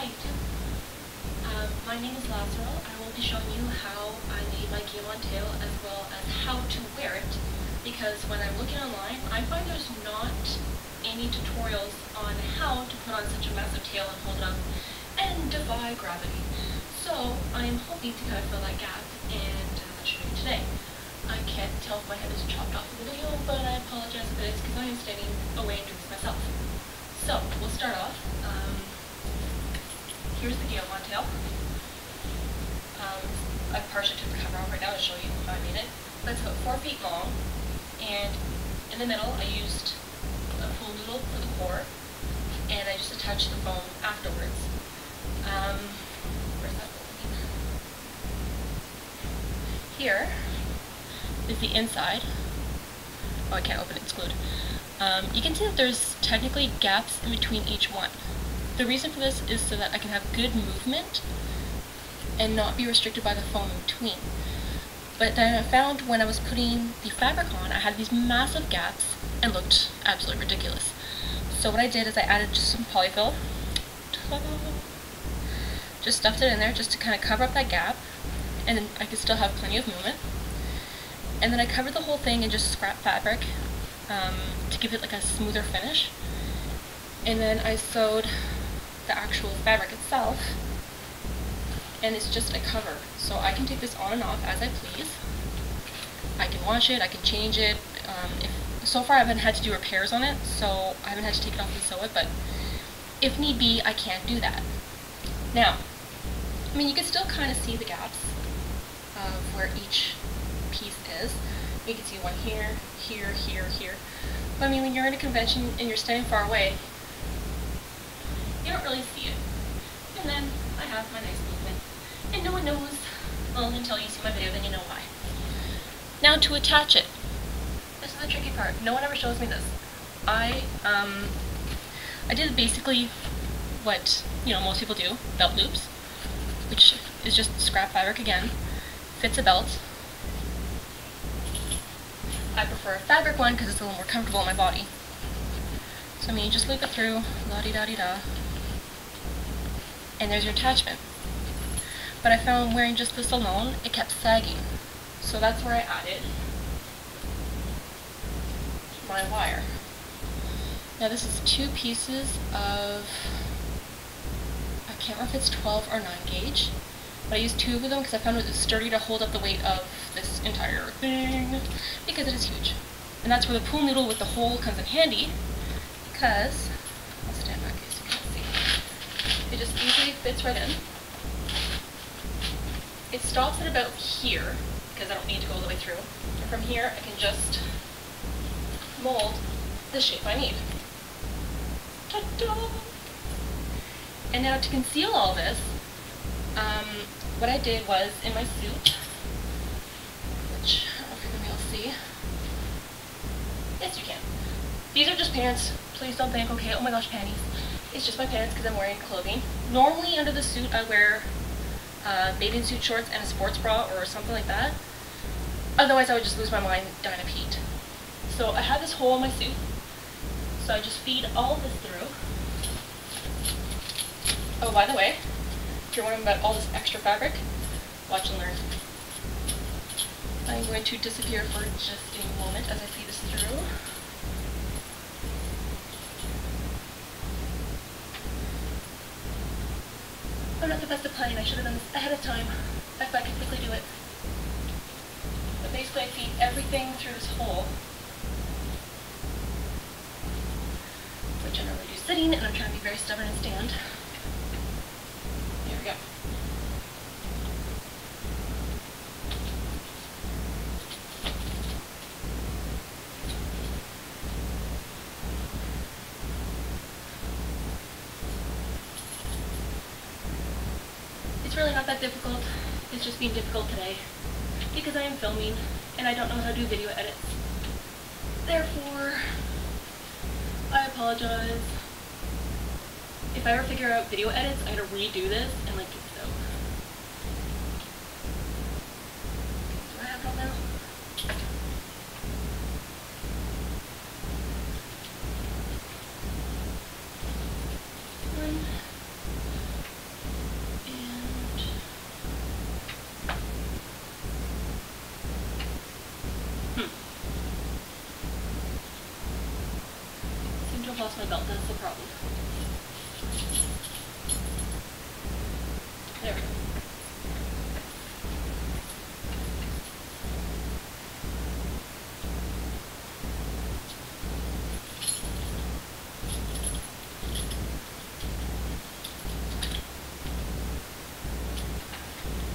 Hi YouTube. My name is Lazaro. I will be showing you how I made my Guilmon tail as well as how to wear it, because when I'm looking online I find there's not any tutorials on how to put on such a massive tail and hold it up and defy gravity. So I'm hoping to kind of fill that gap and show you today. I can't tell if my head is chopped off in the video, but I apologize if it is because I am standing away and doing this myself. So we'll start off. Here's the Guilmon tail. I partially took the cover off right now to show you how I made it. But it's about 4 feet long, and in the middle I used a pool noodle for the core, and I just attached the foam afterwards. Where's that foam? Here is the inside. Oh, I can't open it, it's glued. You can see that there's technically gaps in between each one. The reason for this is so that I can have good movement and not be restricted by the foam in between. But then I found when I was putting the fabric on, I had these massive gaps and looked absolutely ridiculous. So what I did is I added just some polyfill. Just stuffed it in there just to kind of cover up that gap, and then I could still have plenty of movement. And then I covered the whole thing in just scrap fabric to give it like a smoother finish. And then I sewed the actual fabric itself, and it's just a cover, so I can take this on and off as I please. I can wash it, I can change it. So far I haven't had to do repairs on it, so I haven't had to take it off and sew it, but if need be, I can do that. Now, I mean, you can still kind of see the gaps of where each piece is. You can see one here, here, here, here. But I mean, when you're in a convention and you're standing far away, you don't really see it. And then I have my nice movement. And no one knows, well, until you see my video, then you know why. Now to attach it. This is the tricky part. No one ever shows me this. I did basically what, most people do, belt loops, which is just scrap fabric again, fits a belt. I prefer a fabric one because it's a little more comfortable on my body. So I mean, you just loop it through, la-di-da-di-da, and there's your attachment. But I found wearing just this alone, it kept sagging. So that's where I added my wire. Now this is 2 pieces of, I can't remember if it's 12 or 9 gauge, but I used 2 of them because I found it was sturdy to hold up the weight of this entire thing, because it is huge. And that's where the pool noodle with the hole comes in handy, because, I'll stand back so you can see, it just easily fits right in. It stops at about here, because I don't need to go all the way through. And from here, I can just mold the shape I need. Ta-da! And now to conceal all this, what I did was, in my suit, which I don't know if you're going to be able to see. Yes, you can. These are just pants. Please don't think, okay, oh my gosh, panties. It's just my pants because I'm wearing clothing. Normally under the suit I wear bathing suit shorts and a sports bra or something like that. Otherwise I would just lose my mind dying of heat. So I have this hole in my suit, so I just feed all of this through. Oh, by the way, if you're wondering about all this extra fabric, watch and learn. I'm going to disappear for just a moment as I feed this through. I'm not the best at planning. I should have done this ahead of time if I could quickly do it. But basically I feed everything through this hole, which I normally do sitting, and I'm trying to be very stubborn and stand. There we go. It's really not that difficult. It's just being difficult today because I am filming and I don't know how to do video edits. Therefore, I apologize. If I ever figure out video edits, I'm gonna redo this and like get this out. Do I have it all now? belt is the problem. There we go.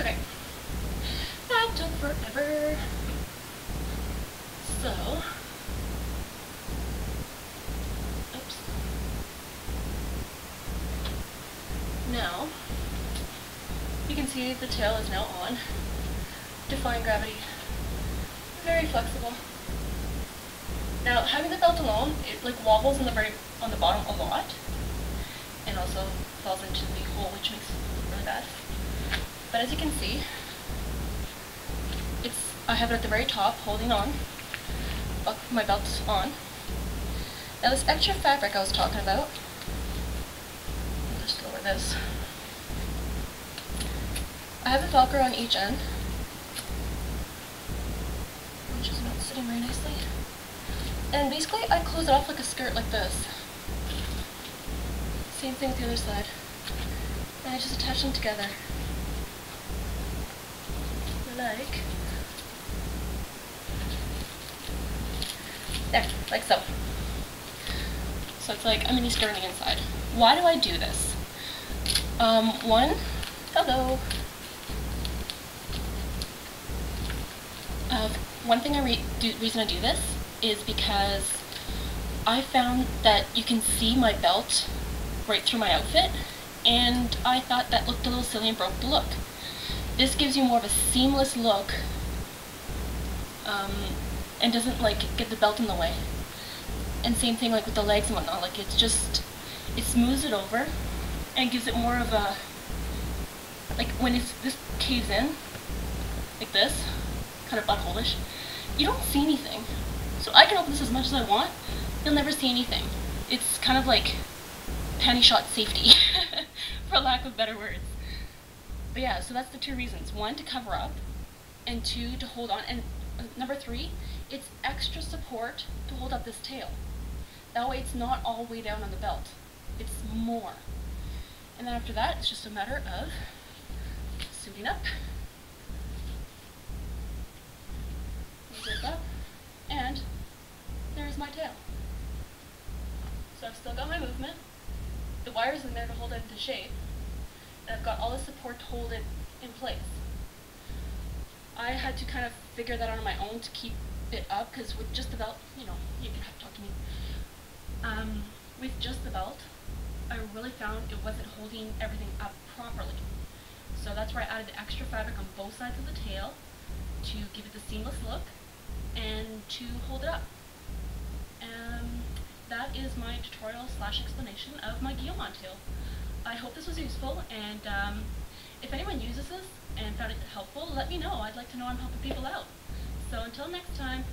Okay. That took forever. So, oops. Now, you can see the tail is now on. Defying gravity. Very flexible. Now, having the belt alone, it like wobbles on the bottom a lot, and also falls into the hole, which makes it look really bad. But as you can see, I have it at the very top, holding on. My belt's on. Now this extra fabric I was talking about, I'll just lower this. I have a Velcro on each end, which is not sitting very nicely. And basically I close it off like a skirt like this. Same thing with the other side. And I just attach them together. Like so. So it's like a mini skirt on the inside. Why do I do this? One, hello. One thing reason I do this is because I found that you can see my belt right through my outfit, and I thought that looked a little silly and broke the look. This gives you more of a seamless look, and doesn't like get the belt in the way. And same thing like with the legs and whatnot, like it smooths it over and gives it more of a, like when this caves in, like this, kind of butthole-ish, you don't see anything. So I can open this as much as I want, you'll never see anything. It's kind of like panty shot safety, for lack of better words. But yeah, so that's the two reasons. One, to cover up, and two, to hold on. And number three, it's extra support to hold up this tail. That way it's not all the way down on the belt. It's more. And then after that, it's just a matter of suiting up. Zip up, and there's my tail. So I've still got my movement. The wire's in there to hold it into shape. And I've got all the support to hold it in place. I had to kind of figure that out on my own to keep it up, because with just the belt, you know, you can have to talk to me. With just the belt, I really found it wasn't holding everything up properly. So that's where I added the extra fabric on both sides of the tail to give it the seamless look and to hold it up. That is my tutorial / explanation of my Guilmon tail. I hope this was useful, and if anyone uses this and found it helpful, let me know. I'd like to know I'm helping people out. So until next time.